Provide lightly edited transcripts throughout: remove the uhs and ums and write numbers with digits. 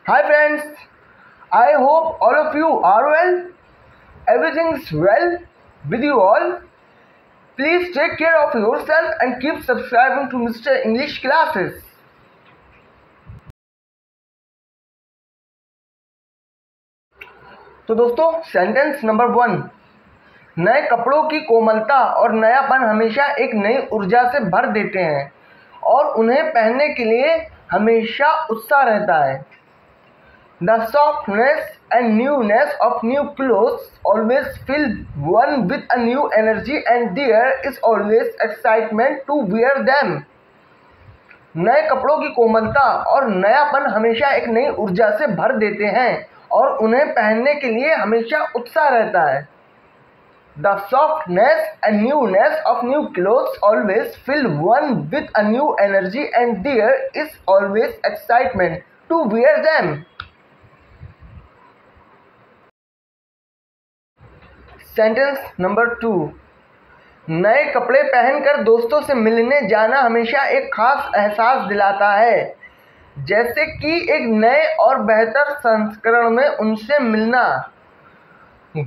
Hi friends, I hope all of you are well. Everything's well with you all. Please take care of yourself and keep subscribing to Mr. English classes. तो दोस्तों, sentence number 1। नए कपड़ों की कोमलता और नयापन हमेशा एक नई ऊर्जा से भर देते हैं और उन्हें पहनने के लिए हमेशा उत्साह रहता है। The softness and newness of new clothes always fill one with a new energy and there is always excitement to wear them. नए कपड़ों की कोमलता और नयापन हमेशा एक नई ऊर्जा से भर देते हैं और उन्हें पहनने के लिए हमेशा उत्साह रहता है। The softness and newness of new clothes always fill one with a new energy and there is always excitement to wear them. Sentence number 2। नए कपड़े पहनकर दोस्तों से मिलने जाना हमेशा एक खास एहसास दिलाता है, जैसे कि एक नए और बेहतर संस्करण में उनसे मिलना।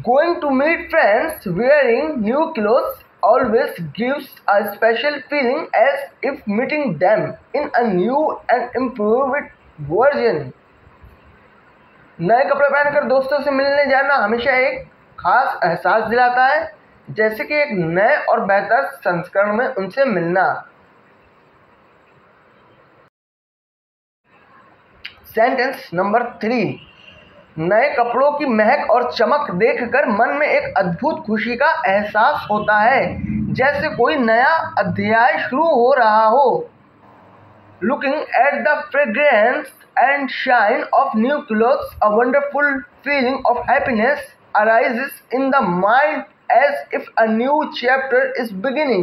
Going to meet friends wearing new clothes always gives a special feeling as if meeting them in a new and improved version. नए कपड़े पहनकर दोस्तों से मिलने जाना हमेशा एक खास एहसास दिलाता है, जैसे कि एक नए और बेहतर संस्करण में उनसे मिलना। Sentence number 3। नए कपड़ों की महक और चमक देखकर मन में एक अद्भुत खुशी का एहसास होता है, जैसे कोई नया अध्याय शुरू हो रहा हो। Looking at the fragrance and shine of new clothes, a wonderful feeling of happiness arises in the mind as if a new chapter is beginning.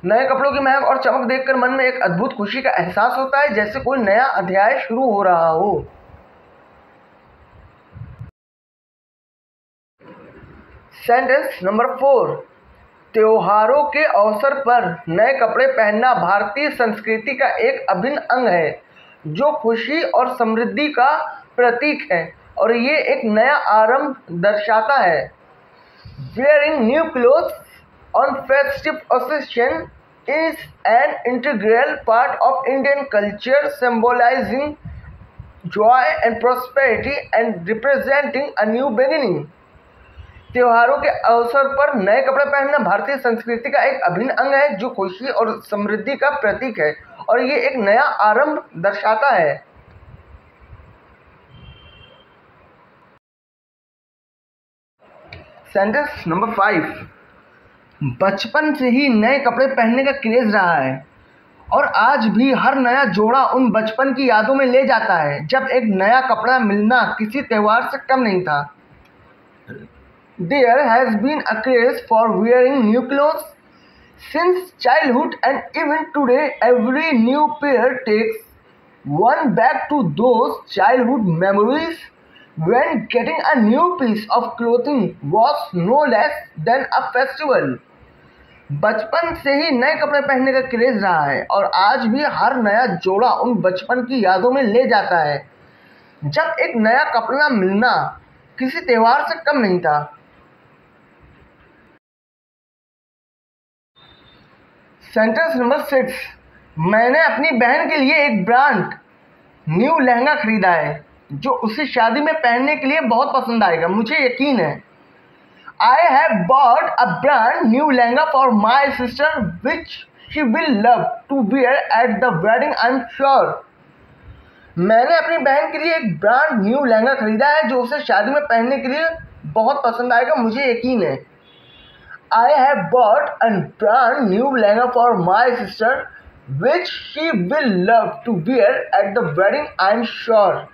नए कपड़ों की महक और चमक देखकर मन में एक अद्भुत खुशी का एहसास होता है, जैसे कोई नया अध्याय शुरू हो रहा हो। Sentence number 4। त्योहारों के अवसर पर नए कपड़े पहनना भारतीय संस्कृति का एक अभिन्न अंग है, जो खुशी और समृद्धि का प्रतीक है और ये एक नया आरंभ दर्शाता है। Wearing new clothes on festive occasion is an integral part of Indian culture, symbolizing joy and prosperity and representing a new beginning. त्योहारों के अवसर पर नए कपड़े पहनना भारतीय संस्कृति का एक अभिन्न अंग है, जो खुशी और समृद्धि का प्रतीक है और ये एक नया आरंभ दर्शाता है। Sentence number 5। बचपन से ही नए कपड़े पहनने का क्रेज रहा है और आज भी हर नया जोड़ा उन बचपन की यादों में ले जाता है, जब एक नया कपड़ा मिलना किसी त्योहार से कम नहीं था। There has been a craze for wearing new clothes since childhood and even today every new pair takes one back to those childhood memories when getting a new piece of clothing was no less than a festival. बचपन से ही नए कपड़े पहनने का craze रहा है और आज भी हर नया जोड़ा उन बचपन की यादों में ले जाता है, जब एक नया कपड़ा मिलना किसी त्योहार से कम नहीं था। Sentence number 6। मैंने अपनी बहन के लिए एक ब्रांड न्यू लहंगा खरीदा है, जो उसे शादी में पहनने के लिए बहुत पसंद आएगा, मुझे यकीन है। I have bought a brand new lehenga for my sister which she will love to wear at the wedding, I'm sure. मैंने अपनी बहन के लिए एक ब्रांड न्यू लहंगा खरीदा है, जो उसे शादी में पहनने के लिए बहुत पसंद आएगा, मुझे यकीन है। I have bought a brand new lehenga for my sister which she will love to wear at the wedding, I'm sure.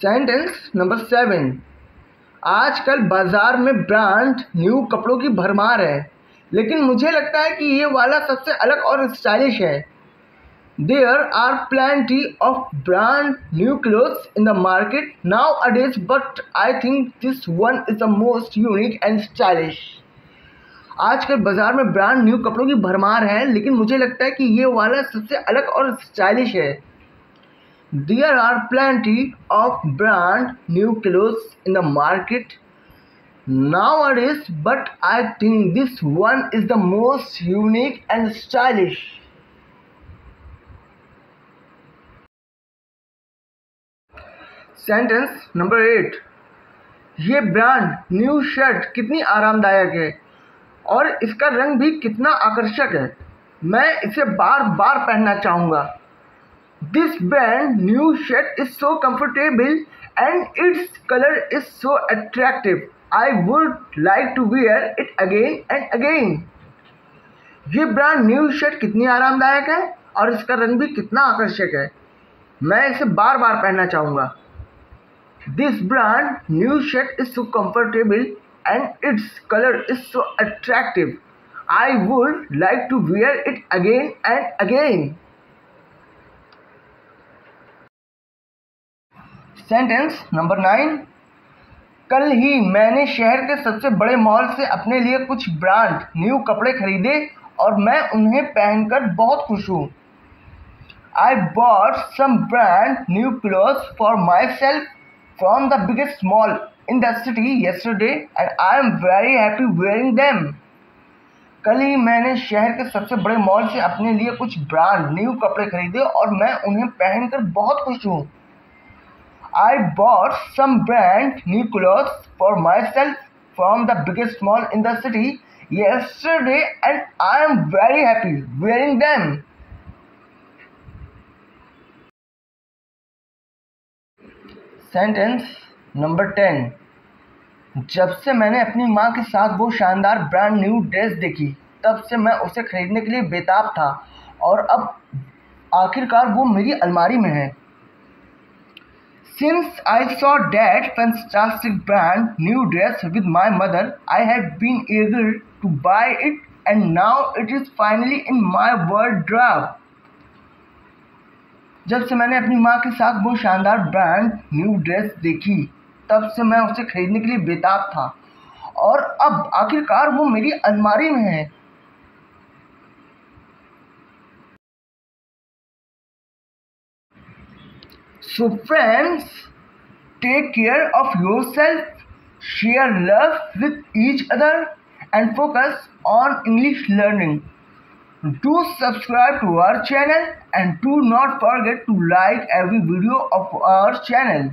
Sentence number 7। आजकल बाजार में ब्रांड न्यू कपड़ों की भरमार है, लेकिन मुझे लगता है कि ये वाला सबसे अलग और स्टाइलिश है। There are plenty of brand new clothes in the market nowadays, but I think this one is the most unique and stylish. आजकल बाज़ार में ब्रांड न्यू कपड़ों की भरमार है, लेकिन मुझे लगता है कि ये वाला सबसे अलग और स्टाइलिश है। There are plenty of brand new clothes in the market nowadays, but I think this one is the most unique and stylish. Sentence number 8. ये ब्रांड न्यू शर्ट कितनी आरामदायक है और इसका रंग भी कितना आकर्षक है। मैं इसे बार बार पहनना चाहूँगा। This brand new shirt is so comfortable and its color is so attractive. I would like to wear it again and again. ये ब्रांड न्यू शर्ट कितनी आरामदायक है और इसका रंग भी कितना आकर्षक है। मैं इसे बार बार पहनना चाहूँगा। This brand new shirt is so comfortable and its color is so attractive. I would like to wear it again and again. Sentence number 9. कल ही मैंने शहर के सबसे बड़े मॉल से अपने लिए कुछ ब्रांड न्यू कपड़े खरीदे और मैं उन्हें पहनकर बहुत खुश हूँ। I bought some brand new clothes for myself from the biggest mall in the city yesterday and I am very happy wearing them. कल ही मैंने शहर के सबसे बड़े मॉल से अपने लिए कुछ ब्रांड न्यू कपड़े खरीदे और मैं उन्हें पहनकर बहुत खुश हूँ। I bought some brand new clothes for myself from the biggest mall in the city yesterday and I am very happy wearing them. Sentence number 10. जब से मैंने अपनी माँ के साथ वो शानदार ब्रांड न्यू ड्रेस देखी, तब से मैं उसे खरीदने के लिए बेताब था और अब आखिरकार वो मेरी अलमारी में है। Since I saw that fantastic brand new dress with my mother, I have been eager to buy it and now it is finally in my wardrobe. जब से मैंने अपनी माँ के साथ वो शानदार ब्रांड न्यू ड्रेस देखी, तब से मैं उसे खरीदने के लिए बेताब था और अब आखिरकार वो मेरी अलमारी में है। So friends, take care of yourself, share love with each other and focus on English learning. Do subscribe to our channel and do not forget to like every video of our channel.